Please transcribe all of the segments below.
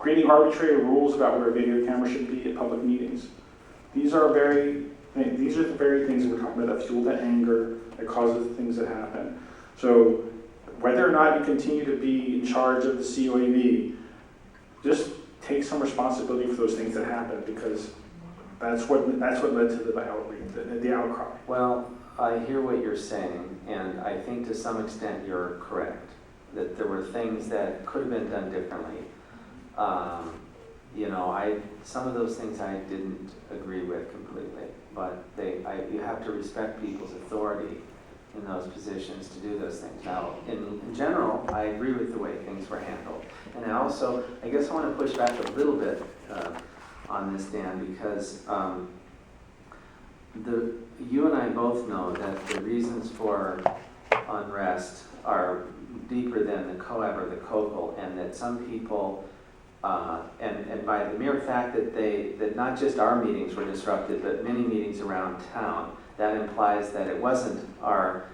creating arbitrary rules about where a video camera should be at public meetings. These are the very things that we're talking about that fuel that anger, that causes the things that happen. So whether or not you continue to be in charge of the COAB, just take some responsibility for those things that happen, because that's what led to the outcry. Well, I hear what you're saying, and I think to some extent you're correct, that there were things that could have been done differently. You know, some of those things I didn't agree with completely, but you have to respect people's authority in those positions to do those things. Now, in general, I agree with the way things were handled. And I guess I want to push back a little bit on this, Dan, because you and I both know that the reasons for unrest are deeper than the COAB or the COCL, and that some people, and by the mere fact that not just our meetings were disrupted, but many meetings around town, that implies that it wasn't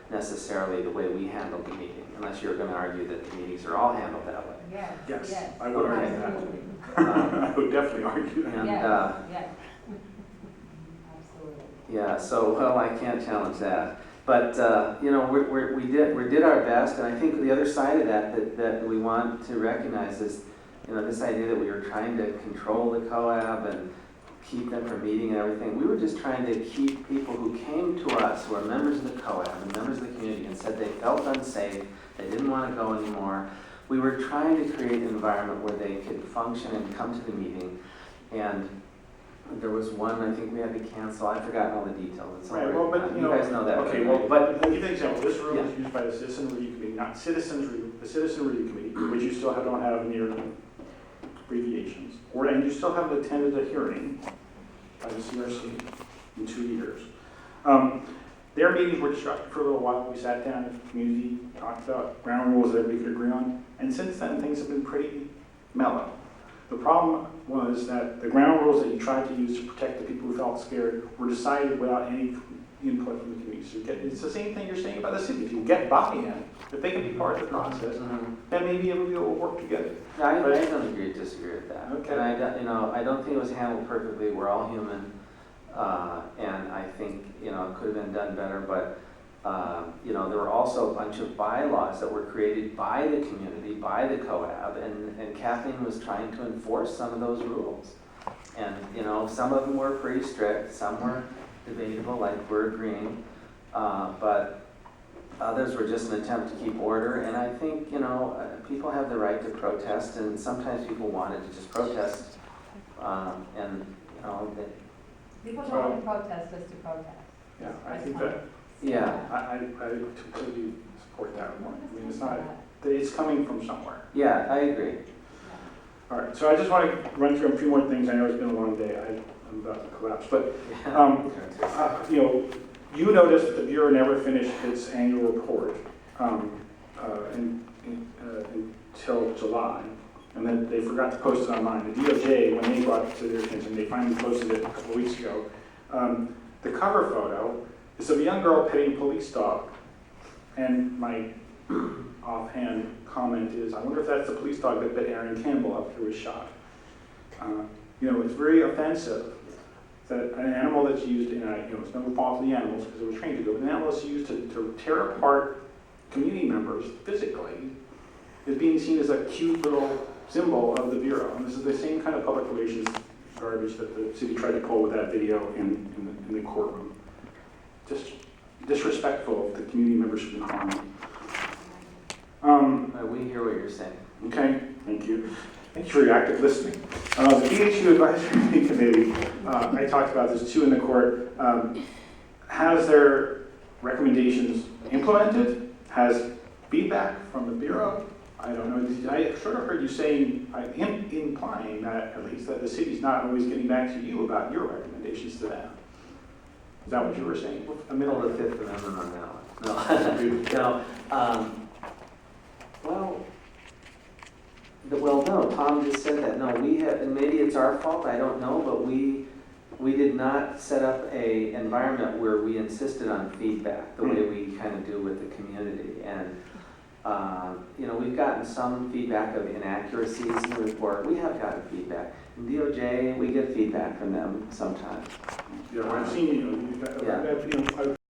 necessarily the way we handled the meeting, unless you're going to argue that the meetings are all handled that way. Yes. I would argue that. I would definitely argue that. And, Absolutely. yeah, so, well, I can't challenge that. But, you know, we did our best, and I think the other side of that we want to recognize is, you know, this idea that we were trying to control the COAB and keep them from meeting and everything. We were just trying to keep people who came to us, who are members of the COAB and members of the community, and said they felt unsafe, they didn't want to go anymore. We were trying to create an environment where they could function and come to the meeting. And there was one, I think we had to cancel. I've forgotten all the details. It's Right, well, but you guys know that. Okay, right? well, but let me give you an example. This room is used by the Citizen Review Committee, not the Citizen Review Committee, which you still don't have near abbreviations. And you still haven't attended a hearing by the CRC in 2 years. Their meetings were disrupted for a little while. We sat down as a community, talked about ground rules that everybody could agree on, and since then things have been pretty mellow. The problem was that the ground rules that you tried to use to protect the people who felt scared were decided without any input from the community. So it's the same thing you're saying about the city. If you get buy-in, if they can be part of the process, then maybe everybody will work together. I don't disagree with that. Okay. And I don't think it was handled perfectly. We're all human, and I think it could have been done better. But there were also a bunch of bylaws that were created by the community, by the COAB, and Kathleen was trying to enforce some of those rules. And some of them were pretty strict, some were debatable, like we're agreeing, but others were just an attempt to keep order. And I think people have the right to protest, and sometimes people wanted to just protest, people don't want to protest just to protest. Yeah, I think that. Yeah, I completely support that one. I mean, it's coming from somewhere. Yeah, I agree. All right, so I just want to run through a few more things. I know it's been a long day. I'm about to collapse, but you noticed that the Bureau never finished its annual report until July, and then they forgot to post it online. The DOJ, when they brought it to their attention, they finally posted it a couple of weeks ago. The cover photo is of a young girl petting a police dog, and my offhand comment is, I wonder if that's the police dog that bit Aaron Campbell after he was shot. It's very offensive that an animal that's used in it's no fault of the animals because it was trained to do, but an animal that's used to tear apart community members physically is being seen as a cute little symbol of the Bureau. And this is the same kind of public relations garbage that the city tried to pull with that video in the courtroom. Just disrespectful of the community members who've been harmed. We hear what you're saying. Okay, thank you. Thank you for your active listening. The PHU Advisory Committee, I talked about this too in the court, has their recommendations implemented, has feedback from the Bureau. I don't know, I sort of heard you saying, implying that at least that the city's not always getting back to you about your recommendations to them. Is that what you were saying? A middle of the Fifth Amendment on that one. No. No, Tom just said that. No, we have, and maybe it's our fault, I don't know, but we did not set up an environment where we insisted on feedback the way we kind of do with the community. And You know, we've gotten some feedback of inaccuracies in the report. We have gotten feedback. In DOJ, we get feedback from them sometimes. Yeah, I've seen, you know, Yeah. I've